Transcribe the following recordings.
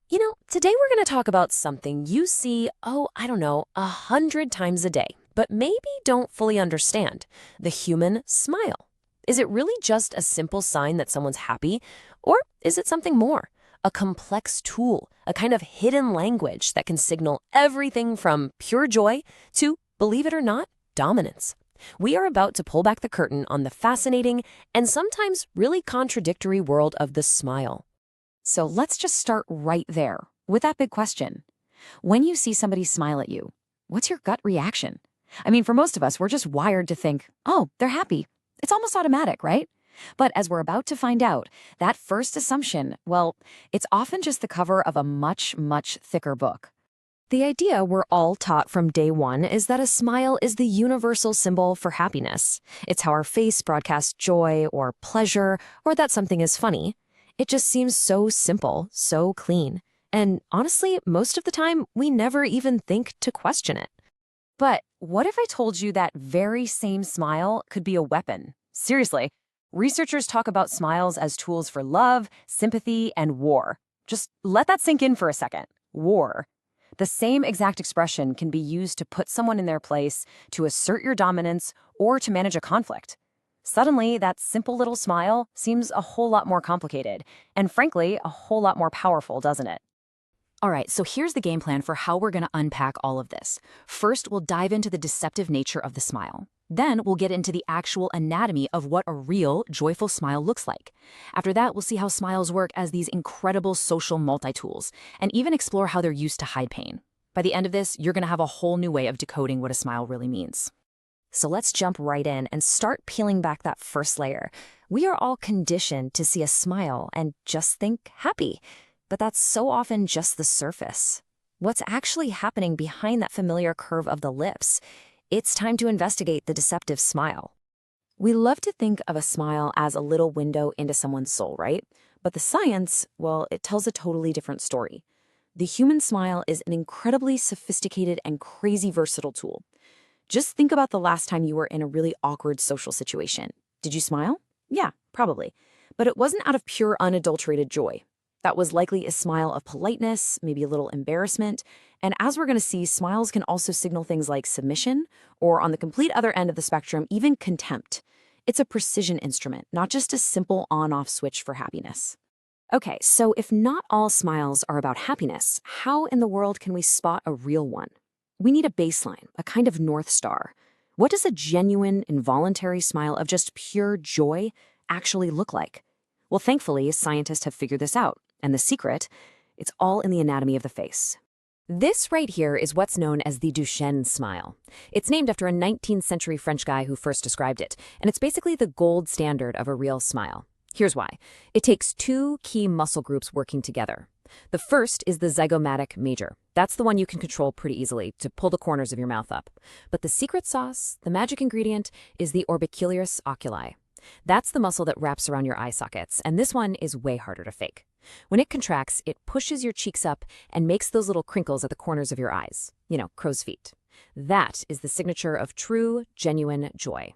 Today we're going to talk about something you see, I don't know, 100 times a day, but maybe don't fully understand: the human smile. Is it really just a simple sign that someone's happy, or is it something more? A complex tool, a kind of hidden language that can signal everything from pure joy to, believe it or not, dominance. We are about to pull back the curtain on the fascinating and sometimes really contradictory world of the smile. So let's just start right there with that big question. When you see somebody smile at you, what's your gut reaction? I mean, for most of us, we're just wired to think, oh, they're happy. It's almost automatic, right? But as we're about to find out, that first assumption, well, it's often just the cover of a much, much thicker book. The idea we're all taught from day one is that a smile is the universal symbol for happiness. It's how our face broadcasts joy or pleasure, or that something is funny. It just seems so simple, so clean. And honestly, most of the time, we never even think to question it. But what if I told you that very same smile could be a weapon? Seriously, researchers talk about smiles as tools for love, sympathy, and war. Just let that sink in for a second. War. The same exact expression can be used to put someone in their place, to assert your dominance, or to manage a conflict. Suddenly, that simple little smile seems a whole lot more complicated, and frankly, a whole lot more powerful, doesn't it? All right, so here's the game plan for how we're going to unpack all of this. First, we'll dive into the deceptive nature of the smile. Then we'll get into the actual anatomy of what a real, joyful smile looks like. After that, we'll see how smiles work as these incredible social multi-tools, and even explore how they're used to hide pain. By the end of this, you're going to have a whole new way of decoding what a smile really means. So let's jump right in and start peeling back that first layer. We are all conditioned to see a smile and just think happy, but that's so often just the surface. What's actually happening behind that familiar curve of the lips? It's time to investigate the deceptive smile. We love to think of a smile as a little window into someone's soul, right? But the science, well, it tells a totally different story. The human smile is an incredibly sophisticated and crazy versatile tool. Just think about the last time you were in a really awkward social situation. Did you smile? Yeah, probably. But it wasn't out of pure unadulterated joy. That was likely a smile of politeness, maybe a little embarrassment. And as we're going to see, smiles can also signal things like submission, or on the complete other end of the spectrum, even contempt. It's a precision instrument, not just a simple on-off switch for happiness. Okay, so if not all smiles are about happiness, how in the world can we spot a real one? We need a baseline, a kind of North Star. What does a genuine, involuntary smile of just pure joy actually look like? Well, thankfully, scientists have figured this out. And the secret, it's all in the anatomy of the face. This right here is what's known as the Duchenne smile. It's named after a 19th century French guy who first described it, and it's basically the gold standard of a real smile. Here's why. It takes two key muscle groups working together. The first is the zygomatic major. That's the one you can control pretty easily to pull the corners of your mouth up. But the secret sauce, the magic ingredient, is the orbicularis oculi. That's the muscle that wraps around your eye sockets, and this one is way harder to fake. When it contracts, it pushes your cheeks up and makes those little crinkles at the corners of your eyes. Crow's feet. That is the signature of true, genuine joy.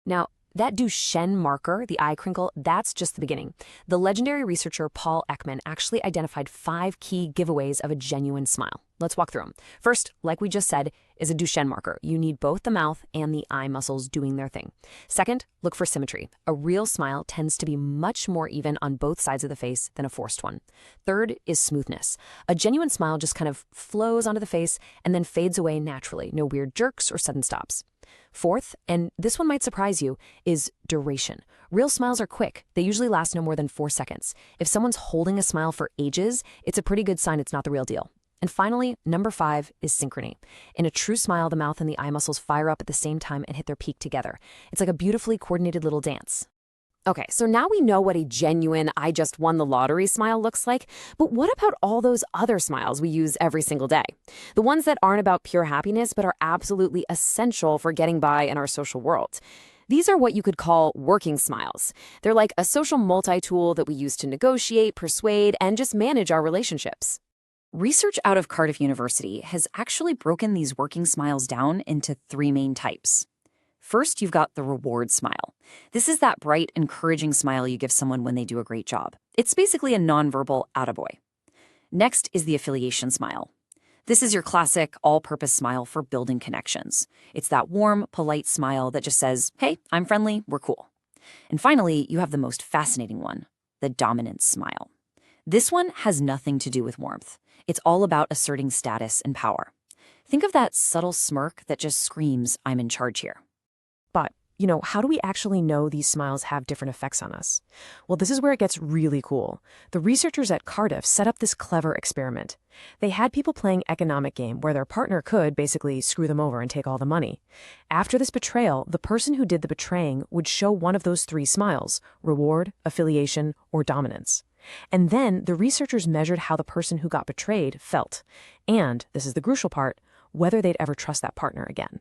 Now, that Duchenne marker, the eye crinkle, that's just the beginning. The legendary researcher Paul Ekman actually identified 5 key giveaways of a genuine smile. Let's walk through them. First, like we just said, is a Duchenne marker. You need both the mouth and the eye muscles doing their thing. Second, look for symmetry. A real smile tends to be much more even on both sides of the face than a forced one. Third is smoothness. A genuine smile just kind of flows onto the face and then fades away naturally. No weird jerks or sudden stops. Fourth, and this one might surprise you, is duration. Real smiles are quick. They usually last no more than 4 seconds. If someone's holding a smile for ages, it's a pretty good sign it's not the real deal. And finally, number 5 is synchrony. In a true smile, the mouth and the eye muscles fire up at the same time and hit their peak together. It's like a beautifully coordinated little dance. Okay, so now we know what a genuine I just won the lottery smile looks like, but what about all those other smiles we use every single day? The ones that aren't about pure happiness but are absolutely essential for getting by in our social world. These are what you could call working smiles. They're like a social multi-tool that we use to negotiate, persuade, and just manage our relationships. Research out of Cardiff University has actually broken these working smiles down into 3 main types. First, you've got the reward smile. This is that bright, encouraging smile you give someone when they do a great job. It's basically a nonverbal attaboy. Next is the affiliation smile. This is your classic all-purpose smile for building connections. It's that warm, polite smile that just says, hey, I'm friendly, we're cool. And finally, you have the most fascinating one, the dominant smile. This one has nothing to do with warmth. It's all about asserting status and power. Think of that subtle smirk that just screams, I'm in charge here. But, how do we actually know these smiles have different effects on us? Well, this is where it gets really cool. The researchers at Cardiff set up this clever experiment. They had people playing economic game where their partner could basically screw them over and take all the money. After this betrayal, the person who did the betraying would show one of those three smiles: reward, affiliation, or dominance. And then the researchers measured how the person who got betrayed felt. And, this is the crucial part, whether they'd ever trust that partner again.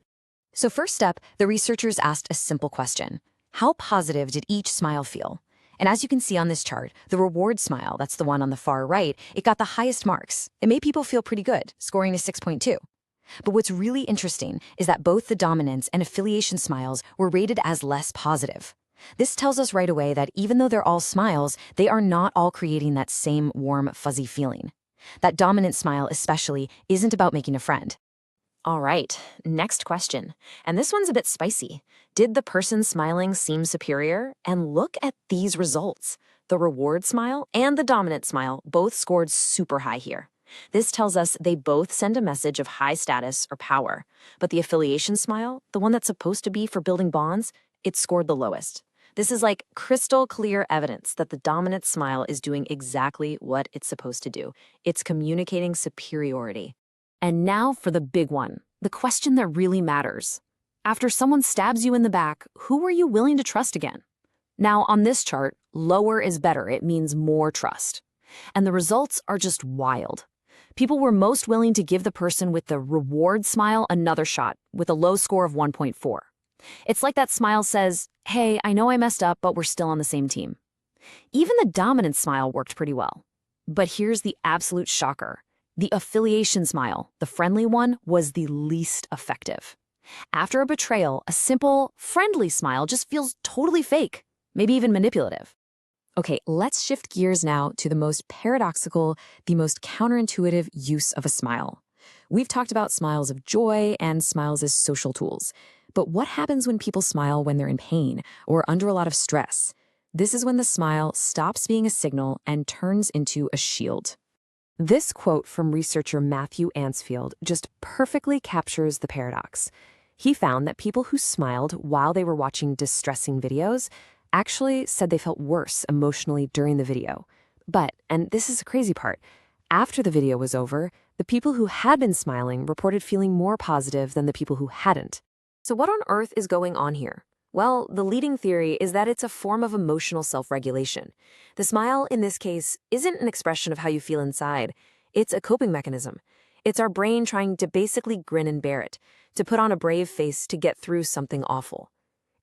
So first up, the researchers asked a simple question. How positive did each smile feel? And as you can see on this chart, the reward smile, that's the one on the far right, it got the highest marks. It made people feel pretty good, scoring a 6.2. But what's really interesting is that both the dominance and affiliation smiles were rated as less positive. This tells us right away that even though they're all smiles, they are not all creating that same warm, fuzzy feeling. That dominant smile especially isn't about making a friend. All right, next question. And this one's a bit spicy. Did the person smiling seem superior? And look at these results. The reward smile and the dominant smile both scored super high here. This tells us they both send a message of high status or power. But the affiliation smile, the one that's supposed to be for building bonds, it scored the lowest. This is like crystal clear evidence that the dominant smile is doing exactly what it's supposed to do. It's communicating superiority. And now for the big one, the question that really matters. After someone stabs you in the back, who are you willing to trust again? Now, on this chart, lower is better. It means more trust. And the results are just wild. People were most willing to give the person with the reward smile another shot, with a low score of 1.4. It's like that smile says, hey, I know I messed up, but we're still on the same team. Even the dominant smile worked pretty well. But here's the absolute shocker. The affiliation smile, the friendly one, was the least effective. After a betrayal, a simple, friendly smile just feels totally fake, maybe even manipulative. Okay, let's shift gears now to the most paradoxical, the most counterintuitive use of a smile. We've talked about smiles of joy and smiles as social tools. But what happens when people smile when they're in pain or under a lot of stress? This is when the smile stops being a signal and turns into a shield. This quote from researcher Matthew Ansfield just perfectly captures the paradox. He found that people who smiled while they were watching distressing videos actually said they felt worse emotionally during the video. But, and this is the crazy part, after the video was over, the people who had been smiling reported feeling more positive than the people who hadn't. So what on earth is going on here? Well, the leading theory is that it's a form of emotional self-regulation. The smile, in this case, isn't an expression of how you feel inside. It's a coping mechanism. It's our brain trying to basically grin and bear it, to put on a brave face to get through something awful.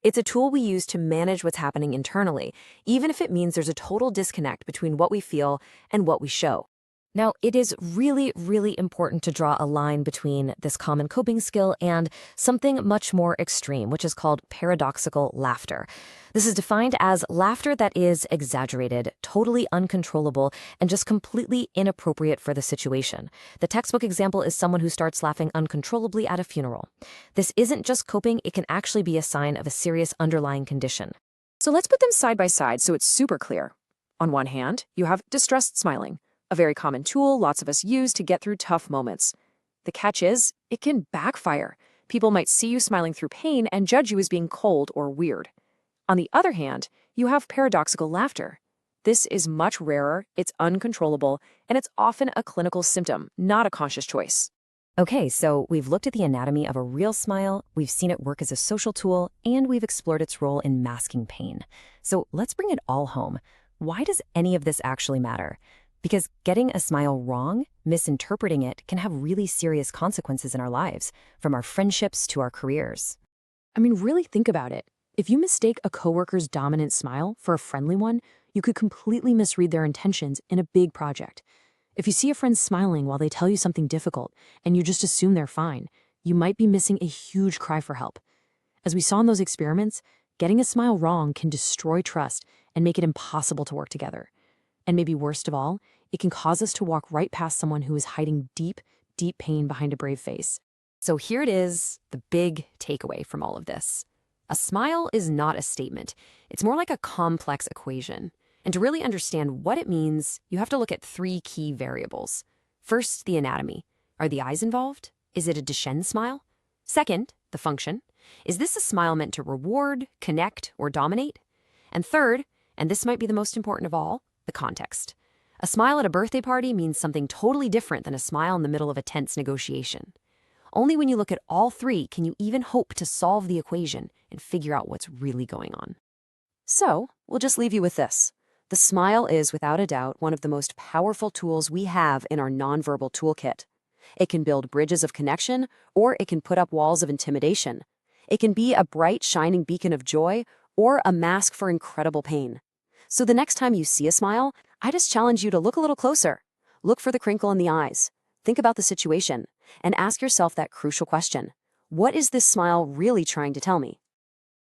It's a tool we use to manage what's happening internally, even if it means there's a total disconnect between what we feel and what we show. Now, it is really, really important to draw a line between this common coping skill and something much more extreme, which is called paradoxical laughter. This is defined as laughter that is exaggerated, totally uncontrollable, and just completely inappropriate for the situation. The textbook example is someone who starts laughing uncontrollably at a funeral. This isn't just coping, it can actually be a sign of a serious underlying condition. So let's put them side by side so it's super clear. On one hand, you have distressed smiling, a very common tool lots of us use to get through tough moments. The catch is, it can backfire. People might see you smiling through pain and judge you as being cold or weird. On the other hand, you have paradoxical laughter. This is much rarer, it's uncontrollable, and it's often a clinical symptom, not a conscious choice. Okay, so we've looked at the anatomy of a real smile, we've seen it work as a social tool, and we've explored its role in masking pain. So let's bring it all home. Why does any of this actually matter? Because getting a smile wrong, misinterpreting it, can have really serious consequences in our lives, from our friendships to our careers. I mean, really think about it. If you mistake a coworker's dominant smile for a friendly one, you could completely misread their intentions in a big project. If you see a friend smiling while they tell you something difficult and you just assume they're fine, you might be missing a huge cry for help. As we saw in those experiments, getting a smile wrong can destroy trust and make it impossible to work together. And maybe worst of all, it can cause us to walk right past someone who is hiding deep, deep pain behind a brave face. So here it is, the big takeaway from all of this. A smile is not a statement. It's more like a complex equation. And to really understand what it means, you have to look at three key variables. First, the anatomy. Are the eyes involved? Is it a Duchenne smile? Second, the function. Is this a smile meant to reward, connect, or dominate? And third, and this might be the most important of all, the context. A smile at a birthday party means something totally different than a smile in the middle of a tense negotiation. Only when you look at all three can you even hope to solve the equation and figure out what's really going on. So, we'll just leave you with this. The smile is, without a doubt, one of the most powerful tools we have in our nonverbal toolkit. It can build bridges of connection, or it can put up walls of intimidation. It can be a bright, shining beacon of joy, or a mask for incredible pain. So the next time you see a smile, I just challenge you to look a little closer. Look for the crinkle in the eyes. Think about the situation, and ask yourself that crucial question. What is this smile really trying to tell me?